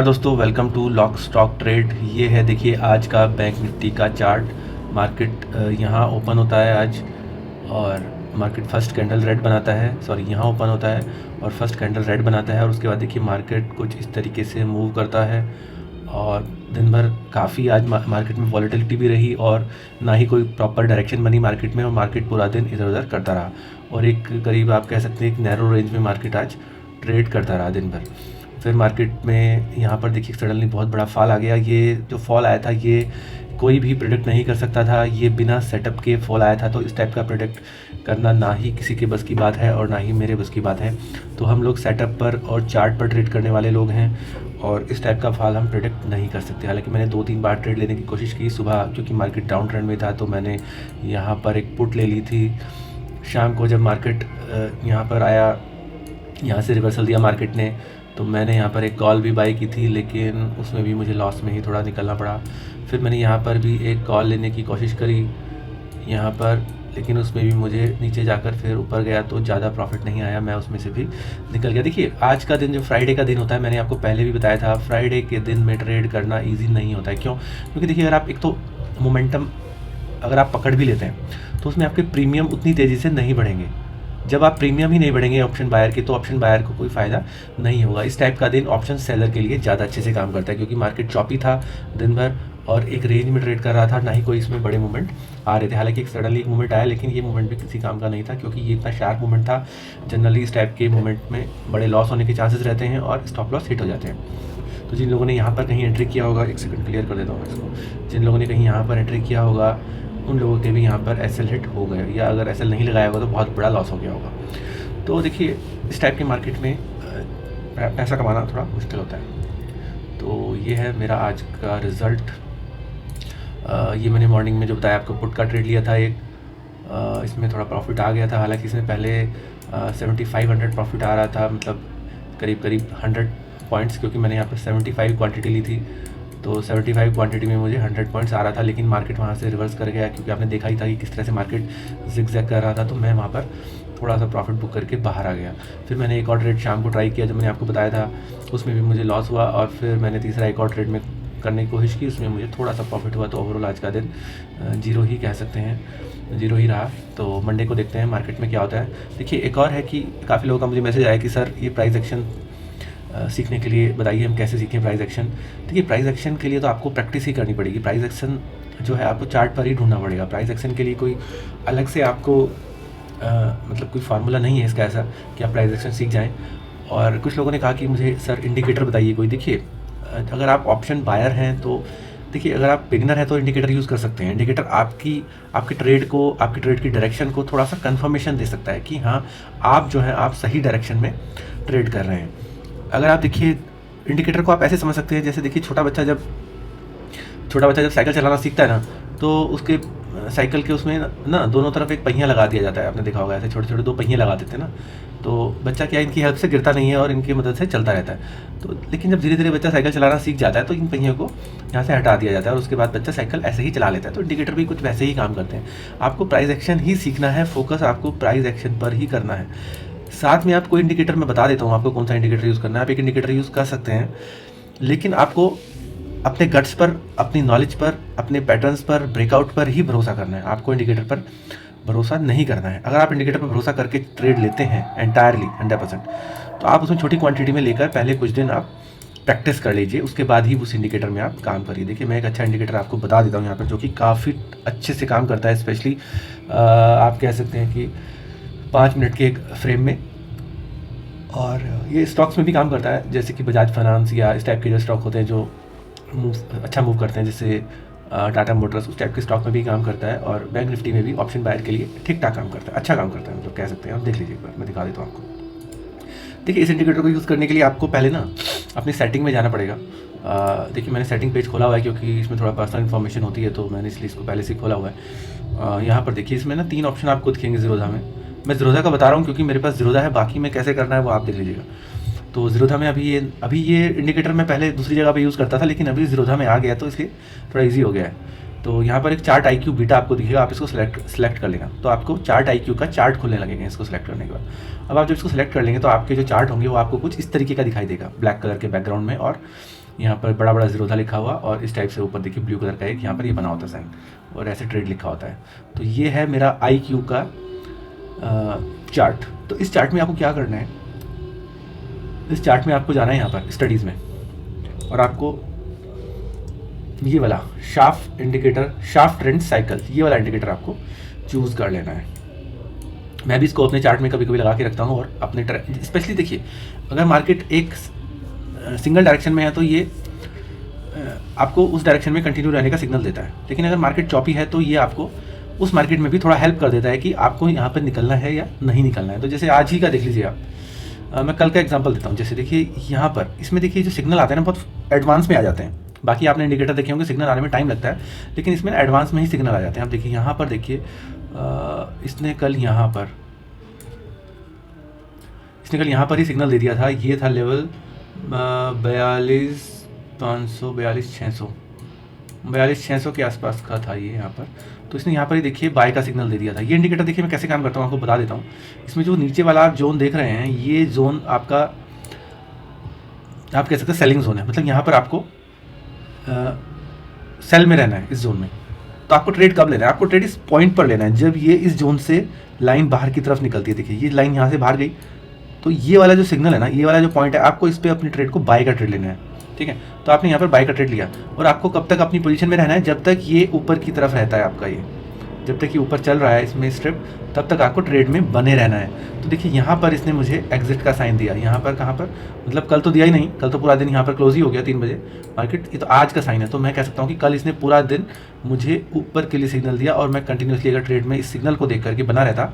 दोस्तों, welcome to Lock Stock Trade. ये है, देखिए आज का बैंक निफ्टी का चार्ट। मार्केट यहाँ ओपन होता है आज, और मार्केट फर्स्ट कैंडल रेड बनाता है। सॉरी, यहाँ ओपन होता है और फर्स्ट कैंडल रेड बनाता है, और उसके बाद देखिए मार्केट कुछ इस तरीके से मूव करता है। और दिन भर काफ़ी आज मार्केट में वॉलेटिलिटी भी रही, और ना ही कोई प्रॉपर डायरेक्शन बनी मार्केट में, और मार्केट पूरा दिन इधर उधर करता रहा, और एक करीब आप कह सकते हैं एक नैरो रेंज में मार्केट आज ट्रेड करता रहा दिन भर। फिर मार्केट में यहाँ पर देखिए सडनली बहुत बड़ा फॉल आ गया। ये जो फॉल आया था ये कोई भी प्रेडिक्ट नहीं कर सकता था, ये बिना सेटअप के फॉल आया था। तो इस टाइप का प्रेडिक्ट करना ना ही किसी के बस की बात है और ना ही मेरे बस की बात है। तो हम लोग सेटअप पर और चार्ट पर ट्रेड करने वाले लोग हैं, और इस टाइप का फॉल हम प्रेडिक्ट नहीं कर सकते। हालांकि मैंने 2-3 बार ट्रेड लेने की कोशिश की सुबह, क्योंकि मार्केट डाउन ट्रेंड में था, तो मैंने यहाँ पर एक पुट ले ली थी। शाम को जब मार्केट यहाँ पर आया, यहाँ से रिवर्सल दिया मार्केट ने, तो मैंने यहाँ पर एक कॉल भी बाई की थी, लेकिन उसमें भी मुझे लॉस में ही थोड़ा निकलना पड़ा। फिर मैंने यहाँ पर भी एक कॉल लेने की कोशिश करी यहाँ पर, लेकिन उसमें भी मुझे नीचे जाकर फिर ऊपर गया तो ज़्यादा प्रॉफिट नहीं आया, मैं उसमें से भी निकल गया। देखिए आज का दिन जो फ्राइडे का दिन होता है, मैंने आपको पहले भी बताया था, फ्राइडे के दिन में ट्रेड करना ईजी नहीं होता है। क्यों? क्योंकि देखिए अगर आप एक तो मोमेंटम अगर आप पकड़ भी लेते हैं तो उसमें आपके प्रीमियम उतनी तेज़ी से नहीं बढ़ेंगे। जब आप प्रीमियम ही नहीं बढ़ेंगे ऑप्शन बायर के, तो ऑप्शन बायर को कोई फ़ायदा नहीं होगा। इस टाइप का दिन ऑप्शन सेलर के लिए ज़्यादा अच्छे से काम करता है, क्योंकि मार्केट चॉपी था दिन भर और एक रेंज में ट्रेड कर रहा था, ना ही कोई इसमें बड़े मूवमेंट आ रहे थे। हालांकि एक सडनली एक मूवमेंट आया, लेकिन ये मूवमेंट भी किसी काम का नहीं था, क्योंकि ये इतना शार्प मूवमेंट था। जनरली इस टाइप के मूवमेंट में बड़े लॉस होने के चांसेस रहते हैं और स्टॉप लॉस हिट हो जाते हैं। तो जिन लोगों ने यहाँ पर कहीं एंट्री किया होगा, एक सेकंड क्लियर कर देता हूँ इसको, जिन लोगों ने कहीं यहाँ पर एंट्री किया होगा उन लोगों के भी यहाँ पर एसएल हिट हो गए, या अगर एसएल नहीं लगाया होगा तो बहुत बड़ा लॉस हो गया होगा। तो देखिए इस टाइप के मार्केट में पैसा कमाना थोड़ा मुश्किल होता है। तो ये है मेरा आज का रिज़ल्ट। ये मैंने मॉर्निंग में जो बताया आपको, पुट का ट्रेड लिया था एक, इसमें थोड़ा प्रॉफिट आ गया था। हालांकि इसमें पहले 7500 प्रॉफिट आ रहा था, मतलब करीब 100 पॉइंट्स, क्योंकि मैंने यहाँ पर 75 क्वांटिटी ली थी, तो 75 क्वांटिटी में मुझे 100 पॉइंट्स आ रहा था। लेकिन मार्केट वहाँ से रिवर्स कर गया, क्योंकि आपने देखा ही था कि किस तरह से मार्केट ज़िग-ज़ैग कर रहा था। तो मैं वहाँ पर थोड़ा सा प्रॉफिट बुक करके बाहर आ गया। फिर मैंने एक और ट्रेड शाम को ट्राई किया, जब मैंने आपको बताया था, उसमें भी मुझे लॉस हुआ, और फिर मैंने तीसरा एक और ट्रेड में करने की कोशिश की, उसमें मुझे थोड़ा सा प्रॉफिट हुआ। तो ओवरऑल आज का दिन जीरो ही कह सकते हैं, जीरो ही रहा। तो मंडे को देखते हैं मार्केट में क्या होता है। देखिए एक और है कि काफ़ी लोगों का मुझे मैसेज आया कि सर ये प्राइस एक्शन सीखने के लिए बताइए, हम कैसे सीखें प्राइस एक्शन। देखिए प्राइस एक्शन के लिए तो आपको प्रैक्टिस ही करनी पड़ेगी। प्राइस एक्शन जो है आपको चार्ट पर ही ढूंढना पड़ेगा। प्राइस एक्शन के लिए कोई अलग से आपको मतलब कोई फार्मूला नहीं है इसका ऐसा कि आप प्राइस एक्शन सीख जाएं। और कुछ लोगों ने कहा कि मुझे सर इंडिकेटर बताइए कोई। देखिए अगर आप ऑप्शन बायर हैं तो देखिए, अगर आप बिगिनर हैं तो इंडिकेटर यूज़ कर सकते हैं। इंडिकेटर आपकी ट्रेड को, आपकी ट्रेड की डायरेक्शन को थोड़ा सा कंफर्मेशन दे सकता है कि हाँ आप जो है आप सही डायरेक्शन में ट्रेड कर रहे हैं। अगर आप देखिए इंडिकेटर को आप ऐसे समझ सकते हैं, जैसे देखिए छोटा बच्चा जब साइकिल चलाना सीखता है ना, तो उसके साइकिल के उसमें ना दोनों तरफ एक पहिया लगा दिया जाता है। आपने देखा होगा ऐसे छोटे छोटे 2 पहिए लगा देते हैं ना, तो बच्चा क्या इनकी हेल्प से गिरता नहीं है और इनकी मदद से चलता रहता है। तो लेकिन जब धीरे धीरे बच्चा साइकिल चलाना सीख जाता है तो इन पहियों को यहाँ से हटा दिया जाता है, और उसके बाद बच्चा साइकिल ऐसे ही चला लेता है। तो इंडिकेटर भी कुछ वैसे ही काम करते हैं। आपको प्राइस एक्शन ही सीखना है, फोकस आपको प्राइस एक्शन पर ही करना है। साथ में आप कोई इंडिकेटर मैं बता देता हूँ आपको कौन सा इंडिकेटर यूज़ करना है। आप एक इंडिकेटर यूज़ कर सकते हैं, लेकिन आपको अपने गट्स पर, अपनी नॉलेज पर, अपने पैटर्न्स पर, ब्रेकआउट पर ही भरोसा करना है। आपको इंडिकेटर पर भरोसा नहीं करना है। अगर आप इंडिकेटर पर भरोसा करके ट्रेड लेते हैं एंटायरली 100%, तो आप उसमें छोटी क्वांटिटी में लेकर पहले कुछ दिन आप प्रैक्टिस कर लीजिए, उसके बाद ही उस इंडिकेटर में आप काम करिए। देखिए मैं एक अच्छा इंडिकेटर आपको बता देता हूँ यहाँ पर, जो कि काफ़ी अच्छे से काम करता है। स्पेशली आप कह सकते हैं कि 5 मिनट के एक फ्रेम में, और ये स्टॉक्स में भी काम करता है, जैसे कि बजाज फाइनेंस या इस टाइप के जो स्टॉक होते हैं जो अच्छा मूव करते हैं, जैसे टाटा मोटर्स, उस टाइप के स्टॉक में भी काम करता है। और बैंक निफ्टी में भी ऑप्शन बायर के लिए ठीक ठाक काम करता है, अच्छा काम करता है, मतलब कह सकते हैं। आप देख लीजिए एक बार, मैं दिखा देता हूँ आपको। देखिए इस इंडिकेटर को यूज़ करने के लिए आपको पहले ना अपनी सेटिंग में जाना पड़ेगा। देखिए मैंने सेटिंग पेज खोला हुआ है, क्योंकि इसमें थोड़ा पर्सनल इन्फॉर्मेशन होती है, तो मैंने इसलिए इसको पहले से खोला हुआ है। यहाँ पर देखिए इसमें ना 3 ऑप्शन आपको दिखेंगे ज़ीरोधा में। मैं ज़ीरोधा का बता रहा हूँ क्योंकि मेरे पास ज़ीरोधा है, बाकी में कैसे करना है वो आप देख लीजिएगा। तो ज़ीरोधा में अभी ये इंडिकेटर मैं पहले दूसरी जगह पे यूज़ करता था, लेकिन अभी ज़ीरोधा में आ गया तो इसलिए थोड़ा इजी हो गया है। तो यहाँ पर एक चार्ट IQ बीटा आपको दिखेगा, आप इसको सेलेक्ट कर लेना। तो आपको चार्ट IQ का चार्ट खुलने लगेगा इसको सेलेक्ट करने के बाद। अब आप जब इसको सेलेक्ट कर लेंगे तो आपके जो चार्ट होंगे वो आपको कुछ इस तरीके का दिखाई देगा, ब्लैक कलर के बैकग्राउंड में, और यहाँ पर बड़ा बड़ा ज़ीरो था लिखा हुआ, और इस टाइप से ऊपर देखिए ब्लू कलर का एक यहाँ पर ये बना होता है साइन, और ऐसे ट्रेड लिखा होता है। तो ये है मेरा IQ का चार्ट। तो इस चार्ट में आपको क्या करना है, इस चार्ट में आपको जाना है यहाँ पर स्टडीज़ में, और आपको ये वाला shaft indicator, shaft trend cycle, ये वाला इंडिकेटर आपको चूज़ कर लेना है। मैं भी इसको अपने चार्ट में कभी कभी लगा के रखता हूँ, और अपने स्पेशली देखिए अगर मार्केट एक सिंगल डायरेक्शन में है तो ये आपको उस डायरेक्शन में कंटिन्यू रहने का सिग्नल देता है, लेकिन अगर मार्केट चॉपी है तो ये आपको उस मार्केट में भी थोड़ा हेल्प कर देता है कि आपको यहाँ पर निकलना है या नहीं निकलना है। तो जैसे आज ही का देख लीजिए आप, मैं कल का एग्जांपल देता हूँ। जैसे देखिए यहाँ पर इसमें देखिए जो सिग्नल आते हैं ना बहुत एडवांस में आ जाते हैं। बाकी आपने इंडिकेटर देखे होंगे सिग्नल आने में टाइम लगता है, लेकिन इसमें एडवांस में ही सिग्नल आ जाते हैं। आप देखिए यहाँ पर देखिए इसने कल यहाँ पर ही सिग्नल दे दिया था। ये था लेवल 42,500 42,600 के आसपास का था ये यहाँ पर। तो इसने यहाँ पर ही देखिए बाय का सिग्नल दे दिया था। ये इंडिकेटर देखिए मैं कैसे काम करता हूँ आपको बता देता हूँ। इसमें जो नीचे वाला आप जोन देख रहे हैं, ये जोन आपका आप कह सकते हैं सेलिंग जोन है। मतलब यहाँ पर आपको सेल में रहना है इस जोन में। तो आपको ट्रेड कब लेना है, आपको ट्रेड इस पॉइंट पर लेना है जब ये इस जोन से लाइन बाहर की तरफ निकलती है। देखिए ये लाइन यहाँ से बाहर गई, तो ये वाला जो सिग्नल है ना, ये वाला जो पॉइंट है, आपको इस पर अपनी ट्रेड को बाय का ट्रेड लेना है। ठीक है, तो आपने यहाँ पर बाय का ट्रेड लिया, और आपको कब तक अपनी पोजीशन में रहना है, जब तक ये ऊपर की तरफ रहता है आपका, ये जब तक ये ऊपर चल रहा है इसमें स्ट्रिप, तब तक आपको ट्रेड में बने रहना है। तो देखिए यहाँ पर इसने मुझे एग्जिट का साइन दिया। यहाँ पर कहाँ पर, मतलब कल तो दिया ही नहीं, कल तो पूरा दिन यहाँ पर क्लोज ही हो गया 3 बजे मार्केट। ये तो आज का साइन है, तो मैं कह सकता हूँ कि कल इसने पूरा दिन मुझे ऊपर के लिए सिग्नल दिया, और मैं कंटिन्यूसली अगर ट्रेड में इस सिग्नल को देख करके बना रहता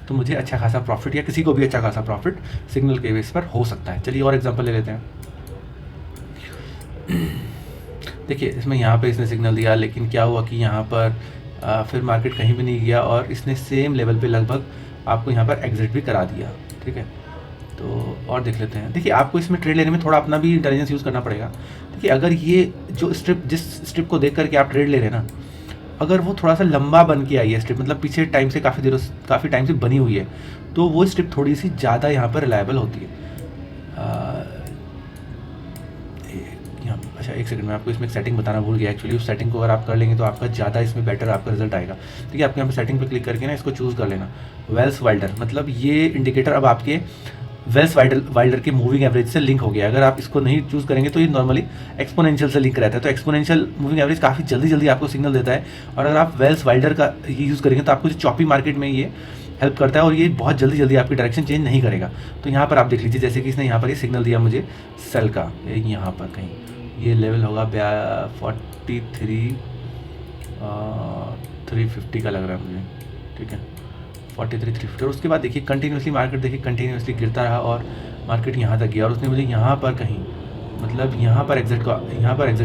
तो मुझे अच्छा खासा प्रॉफिट, या किसी को भी अच्छा खासा प्रॉफिट सिग्नल के बेस पर हो सकता है। चलिए और एग्जांपल ले लेते हैं। देखिए इसमें यहाँ पे इसने सिग्नल दिया, लेकिन क्या हुआ कि यहाँ पर फिर मार्केट कहीं भी नहीं गया, और इसने सेम लेवल पे लगभग आपको यहाँ पर एग्जिट भी करा दिया। ठीक है, तो और देख लेते हैं। देखिए आपको इसमें ट्रेड लेने में थोड़ा अपना भी इंटेलिजेंस यूज़ करना पड़ेगा। देखिए अगर ये जो स्ट्रिप, जिस स्ट्रिप को देख करके आप ट्रेड ले रहे हैं ना, अगर वो थोड़ा सा लंबा बन के आई है स्ट्रिप, मतलब पीछे टाइम से काफ़ी टाइम से बनी हुई है, तो वो स्ट्रिप थोड़ी सी ज़्यादा यहाँ पर रिलायबल होती है। अच्छा एक सेकंड में आपको इसमें सेटिंग बताना भूल गया एक्चुअली। उस सेटिंग को अगर आप कर लेंगे तो आपका ज़्यादा इसमें बेटर आपका रिजल्ट आएगा। ठीक है, आपके यहाँ पर सेटिंग पे क्लिक करके ना इसको चूज़ कर लेना, वेल्स वाइल्डर। मतलब ये इंडिकेटर अब आपके वेल्स वाइल्डर के मूविंग एवरेज से लिंक हो गया। अगर आप इसको नहीं चूज़ करेंगे तो ये नॉर्मली एक्सपोनेंशियल से लिंक रहता है। तो एक्सपोनेंशियल मूविंग एवरेज काफ़ी जल्दी आपको सिग्नल देता है, और अगर आप वेल्स वाइल्डर का ये यूज़ करेंगे तो आपको जो चॉपी मार्केट में ये हेल्प करता है, और ये बहुत जल्दी आपकी डायरेक्शन चेंज नहीं करेगा। तो यहाँ पर आप देख लीजिए, जैसे कि इसने यहाँ पर ये सिग्नल दिया मुझे सेल का, यहाँ पर कहीं ये लेवल होगा 350 का लग रहा है मुझे। ठीक है, 43,350। और उसके बाद देखिए कंटिन्यूसली मार्केट देखिए कंटिन्यूसली गिरता रहा, और मार्केट यहाँ तक गया, और उसने मुझे यहाँ पर कहीं, मतलब यहाँ पर एग्जिट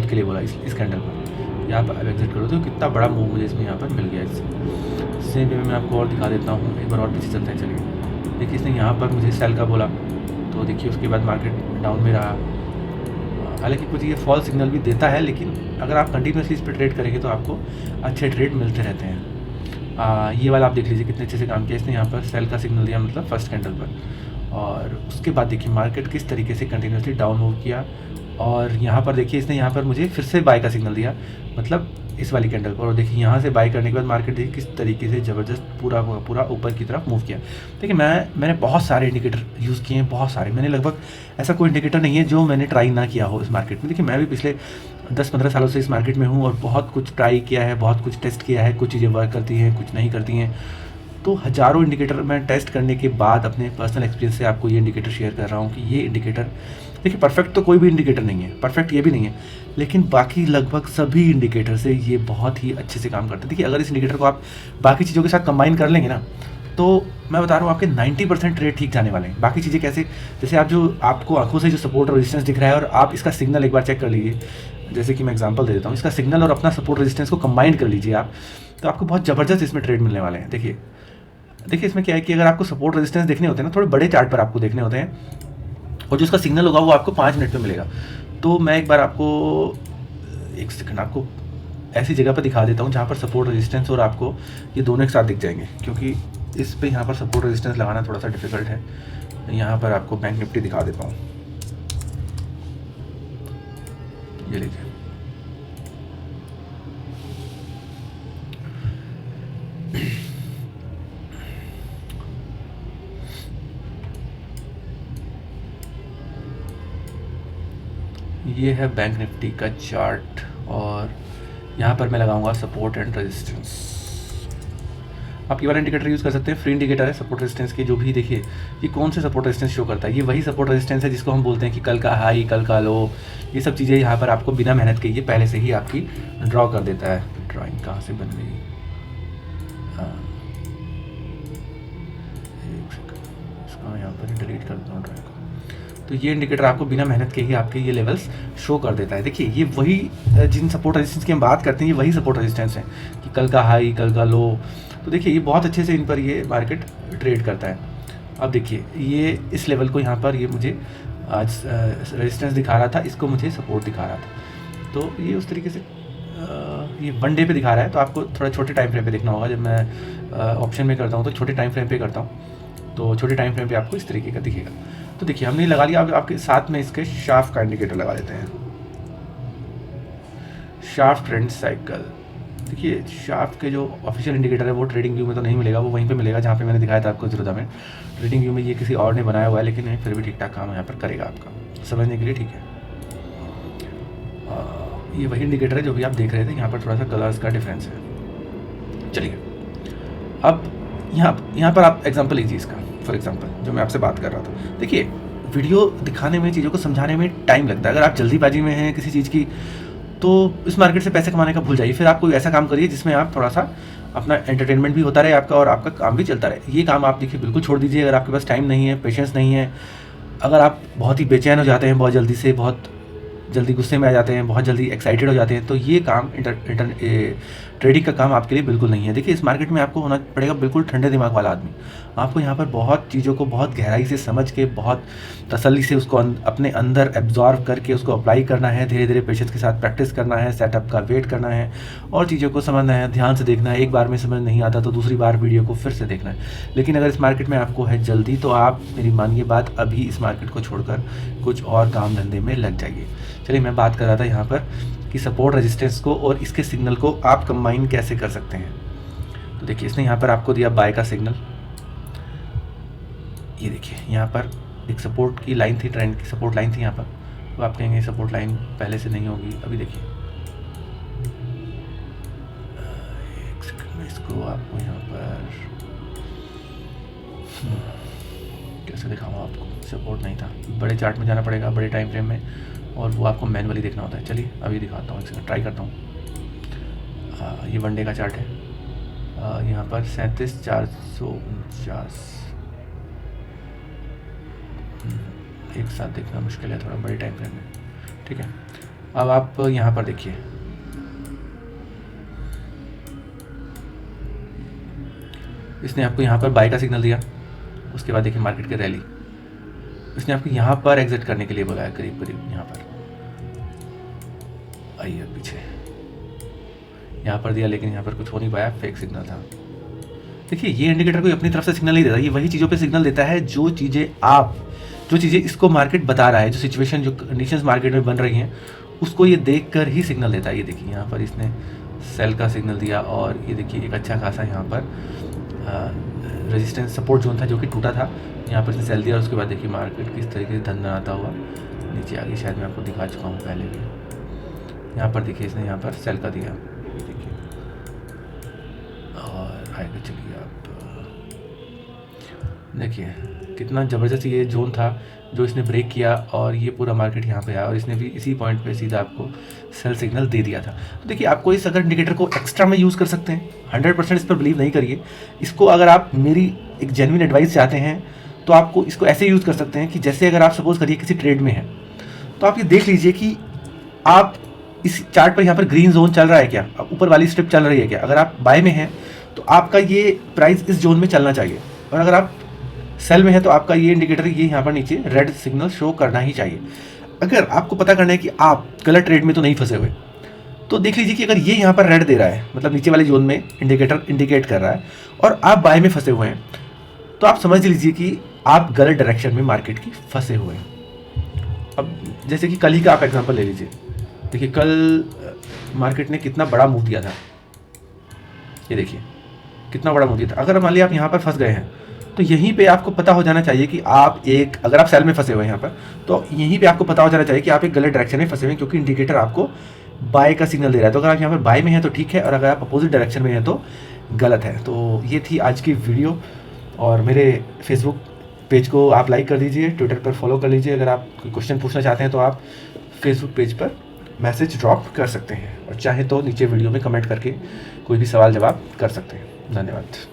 के लिए बोला इस कैंडल पर, यहाँ पर एग्जिट करो। तो कितना बड़ा मूव मुझे इसमें यहाँ पर मिल गया। इससे सेम वे में मैं आपको और दिखा देता हूँ, एक बार और पीछे चलते हैं। चलिए देखिए इसने यहाँ पर मुझे सेल का बोला, तो देखिए उसके बाद मार्केट डाउन में रहा। हालांकि कुछ ये फॉल सिग्नल भी देता है, लेकिन अगर आप कंटिन्यूसली इस पर ट्रेड करेंगे तो आपको अच्छे ट्रेड मिलते रहते हैं। ये वाला आप देख लीजिए कितने अच्छे से काम किया इसने। यहाँ पर सेल का सिग्नल दिया, मतलब फर्स्ट कैंडल पर, और उसके बाद देखिए मार्केट किस तरीके से कंटिन्यूसली डाउन मूव किया, और यहाँ पर देखिए इसने यहाँ पर मुझे फिर से बाय का सिग्नल दिया, मतलब इस वाली कैंडल पर। और देखिए यहाँ से बाय करने के बाद मार्केट देखिए किस तरीके से ज़बरदस्त पूरा ऊपर की तरफ मूव किया। देखिए मैंने बहुत सारे इंडिकेटर यूज़ किए हैं, बहुत सारे। मैंने लगभग ऐसा कोई इंडिकेटर नहीं है जो मैंने ट्राई ना किया हो इस मार्केट में। देखिए मैं भी पिछले 10-15 सालों से इस मार्केट में हूँ, और बहुत कुछ ट्राई किया है, बहुत कुछ टेस्ट किया है। कुछ चीज़ें वर्क करती हैं, कुछ नहीं करती हैं। तो हज़ारों इंडिकेटर मैं टेस्ट करने के बाद अपने पर्सनल एक्सपीरियंस से आपको ये इंडिकेटर शेयर कर रहा हूँ कि ये इंडिकेटर, देखिए परफेक्ट तो कोई भी इंडिकेटर नहीं है, परफेक्ट ये भी नहीं है, लेकिन बाकी लगभग सभी इंडिकेटर से ये बहुत ही अच्छे से काम करते हैं। देखिए अगर इस इंडिकेटर को आप बाकी चीज़ों के साथ कंबाइन कर लेंगे ना, तो मैं बता रहा हूँ आपके 90% ट्रेड ठीक जाने वाले हैं। बाकी चीज़ें कैसे, जैसे आपको आंखों से जो सपोर्ट और रेजिस्टेंस दिख रहा है, और आप इसका सिग्नल एक बार चेक कर लीजिए। जैसे कि मैं एग्जांपल दे देता हूँ, इसका सिग्नल और अपना सपोर्ट रेजिस्टेंस को कंबाइन कर लीजिए आप, तो आपको बहुत ज़बरदस्त इसमें ट्रेड मिलने वाले हैं। देखिए इसमें क्या है कि अगर आपको सपोर्ट रेजिस्टेंस देखने होते हैं ना, थोड़े बड़े चार्ट पर आपको देखने होते हैं, और जो उसका सिग्नल होगा वो आपको 5 मिनट में मिलेगा। तो मैं एक बार आपको एक सेकंड आपको ऐसी जगह पर दिखा देता हूँ जहाँ पर सपोर्ट रेजिस्टेंस और आपको ये दोनों एक साथ दिख जाएंगे, क्योंकि इस पे यहाँ पर सपोर्ट रेजिस्टेंस लगाना थोड़ा सा डिफिकल्ट है। यहाँ पर आपको बैंक निफ्टी दिखा देता हूँ। ये लीजिए, ये है बैंक निफ्टी का चार्ट और यहाँ पर मैं लगाऊंगा सपोर्ट एंड रेजिस्टेंस। आप ये वाला इंडिकेटर यूज़ कर सकते हैं, फ्री इंडिकेटर है सपोर्ट रेजिस्टेंस की। जो भी देखिए ये कौन से सपोर्ट रेजिस्टेंस शो करता है, ये वही सपोर्ट रेजिस्टेंस है जिसको हम बोलते हैं कि कल का हाई, कल का लो, ये सब चीज़ें यहाँ पर आपको बिना मेहनत के ये पहले से ही आपकी ड्रॉ कर देता है। ड्राइंग कहाँ से बन गई, हाँ एक सेकंड, इसको यहाँ पर डिलीट कर देता हूँ ड्राइंग को। तो ये इंडिकेटर आपको बिना मेहनत के ही आपके ये लेवल्स शो कर देता है। देखिए ये वही जिन सपोर्ट रेजिस्टेंस की हम बात करते हैं, ये वही सपोर्ट रेजिस्टेंस है कि कल का हाई, कल का लो। तो देखिए ये बहुत अच्छे से इन पर ये मार्केट ट्रेड करता है। अब देखिए ये इस लेवल को यहाँ पर ये मुझे आज रेजिस्टेंस दिखा रहा था, इसको मुझे सपोर्ट दिखा रहा था। तो ये उस तरीके से ये वन डे पे दिखा रहा है, तो आपको थोड़ा छोटे टाइम फ्रेम पे देखना होगा। जब मैं ऑप्शन में करता हूँ तो छोटे टाइम फ्रेम पे करता हूँ, तो छोटे टाइम फ्रेम पे आपको इस तरीके का दिखेगा। तो देखिए हमने लगा लिया, आपके साथ में इसके शाफ्ट का इंडिकेटर लगा देते हैं, शाफ्ट ट्रेंड साइकिल। देखिए शाफ्ट के जो ऑफिशियल इंडिकेटर है वो ट्रेडिंग व्यू में तो नहीं मिलेगा, वो वहीं पे मिलेगा जहाँ पे मैंने दिखाया था आपको ज़रूरत में। ट्रेडिंग व्यू में ये किसी और ने बनाया हुआ है, लेकिन फिर भी ठीक ठाक काम यहाँ पर करेगा आपका समझने के लिए, ठीक है। ये वही इंडिकेटर है जो भी आप देख रहे थे, यहाँ पर थोड़ा सा कलर्स का डिफरेंस है। चलिए अब यहाँ पर आप एग्जाम्पल लीजिए इसका, फॉर एग्जाम्पल जो मैं आपसे बात कर रहा था। देखिए वीडियो दिखाने में, चीज़ों को समझाने में टाइम लगता है। अगर आप जल्दीबाजी में हैं किसी चीज़ की, तो इस मार्केट से पैसे कमाने का भूल जाइए। फिर आप कोई ऐसा काम करिए जिसमें आप थोड़ा सा अपना एंटरटेनमेंट भी होता रहे आपका और आपका काम भी चलता रहे। ये काम आप देखिए बिल्कुल छोड़ दीजिए अगर आपके पास टाइम नहीं है, पेशेंस नहीं है। अगर आप बहुत ही बेचैन हो जाते हैं, बहुत जल्दी से, बहुत जल्दी गुस्से में आ जाते हैं, बहुत जल्दी एक्साइटेड हो जाते हैं, तो ये काम ट्रेडिंग का काम आपके लिए बिल्कुल नहीं है। देखिए इस मार्केट में आपको होना पड़ेगा बिल्कुल ठंडे दिमाग वाला आदमी। आपको यहाँ पर बहुत चीज़ों को बहुत गहराई से समझ के, बहुत तसल्ली से उसको अपने अंदर एब्जॉर्व करके उसको अप्लाई करना है। धीरे धीरे पेशेंस के साथ प्रैक्टिस करना है, सेटअप का वेट करना है और चीज़ों को समझना है, ध्यान से देखना है। एक बार में समझ नहीं आता तो दूसरी बार वीडियो को फिर से देखना है। लेकिन अगर इस मार्केट में आपको है जल्दी, तो आप मेरी मानिए बात, अभी इस मार्केट को छोड़कर कुछ और काम धंधे में लग जाइए। चलिए मैं बात कर रहा था यहाँ पर कि सपोर्ट रेजिस्टेंस को और इसके सिग्नल को आप कंबाइन कैसे कर सकते हैं। तो देखिए इसने यहाँ पर आपको दिया बाय का सिग्नल। ये देखिए यहाँ पर एक सपोर्ट की लाइन थी, ट्रेंड की सपोर्ट लाइन थी यहाँ पर। तो आप कहेंगे सपोर्ट लाइन पहले से नहीं होगी। अभी देखिए एक सेकंड में इसको आपको यहाँ पर कैसे दिखाऊँ आपको। सपोर्ट नहीं था, बड़े चार्ट में जाना पड़ेगा, बड़े टाइम फ्रेम में, और वो आपको मैनुअली देखना होता है। चलिए अभी दिखाता हूँ, एक सेकंड ट्राई करता हूँ। ये वन डे का चार्ट है। यहाँ पर 37,449 एक साथ देखना मुश्किल है थोड़ा, बड़े टाइम फ्रेम में, ठीक है। अब आप यहाँ पर देखिए, इसने आपको यहाँ पर बाय का सिग्नल दिया। उसके बाद देखिए मार्केट की रैली, इसने आपको यहाँ पर एग्जिट करने के लिए बोला है, करीब करीब यहाँ पर आइए पीछे, यहाँ पर दिया, लेकिन यहाँ पर कुछ हो नहीं पाया, फेक सिग्नल था। देखिए ये इंडिकेटर कोई अपनी तरफ से सिग्नल नहीं देता, ये वही चीज़ों पे सिग्नल देता है जो चीज़ें इसको मार्केट बता रहा है, जो सिचुएशन, जो कंडीशंस मार्केट में बन रही हैं, उसको ये देखकर ही सिग्नल देता है। ये देखिए यहाँ पर इसने सेल का सिग्नल दिया और ये देखिए एक अच्छा खासा यहाँ पर रेजिस्टेंस सपोर्ट जोन था जो कि टूटा था, यहाँ पर इसने सेल दिया। और उसके बाद देखिए मार्केट किस तरीके से धन बनाता हुआ नीचे आ गई। शायद मैं आपको दिखा चुका हूँ पहले भी। यहाँ पर देखिए इसने यहाँ पर सेल का दिया, देखिए, और आगे चलिए आप देखिए कितना ज़बरदस्त ये जोन था जो इसने ब्रेक किया और ये पूरा मार्केट यहाँ पे आया और इसने भी इसी पॉइंट पे सीधा आपको सेल सिग्नल दे दिया था। तो देखिए आपको इस अगर इंडिकेटर को एक्स्ट्रा में यूज़ कर सकते हैं, 100% इस पर बिलीव नहीं करिए इसको। अगर आप मेरी एक जेन्युइन एडवाइस चाहते हैं तो आपको इसको ऐसे यूज़ कर सकते हैं कि जैसे अगर आप सपोज करिए किसी ट्रेड में हैं, तो आप ये देख लीजिए कि आप इस चार्ट पर यहाँ पर ग्रीन जोन चल रहा है क्या, ऊपर वाली स्ट्रिप चल रही है क्या। अगर आप बाय में हैं तो आपका ये प्राइस इस जोन में चलना चाहिए, और अगर आप सेल में है तो आपका ये इंडिकेटर ये यहाँ पर नीचे रेड सिग्नल शो करना ही चाहिए। अगर आपको पता करना है कि आप गलत ट्रेड में तो नहीं फंसे हुए, तो देख लीजिए कि अगर ये यहाँ पर रेड दे रहा है, मतलब नीचे वाले जोन में इंडिकेटर इंडिकेट कर रहा है, और आप बाय में फंसे हुए हैं, तो आप समझ लीजिए कि आप गलत डायरेक्शन में मार्केट की फंसे हुए हैं। अब जैसे कि कल ही का आप एग्जाम्पल ले लीजिए, देखिए कल मार्केट ने कितना बड़ा मूव दिया था, ये देखिए कितना बड़ा मूव दिया था। अगर मान लिया आप यहाँ पर फंस गए हैं तो यहीं पे आपको पता हो जाना चाहिए कि आप एक, अगर आप सेल में फंसे हुए हैं यहाँ पर, तो यहीं पे आपको पता हो जाना चाहिए कि आप एक गलत डायरेक्शन में फंसे हुए हैं, क्योंकि इंडिकेटर आपको बाय का सिग्नल दे रहा है। तो अगर आप यहाँ पर बाय में हैं तो ठीक है, और अगर आप अपोजिट डायरेक्शन में हैं तो गलत है। तो ये थी आज की वीडियो, और मेरे फेसबुक पेज को आप लाइक कर दीजिए, ट्विटर पर फॉलो कर लीजिए। अगर आप कोई क्वेश्चन पूछना चाहते हैं तो आप फेसबुक पेज पर मैसेज ड्रॉप कर सकते हैं, और चाहे तो नीचे वीडियो में कमेंट करके कोई भी सवाल जवाब कर सकते हैं। धन्यवाद।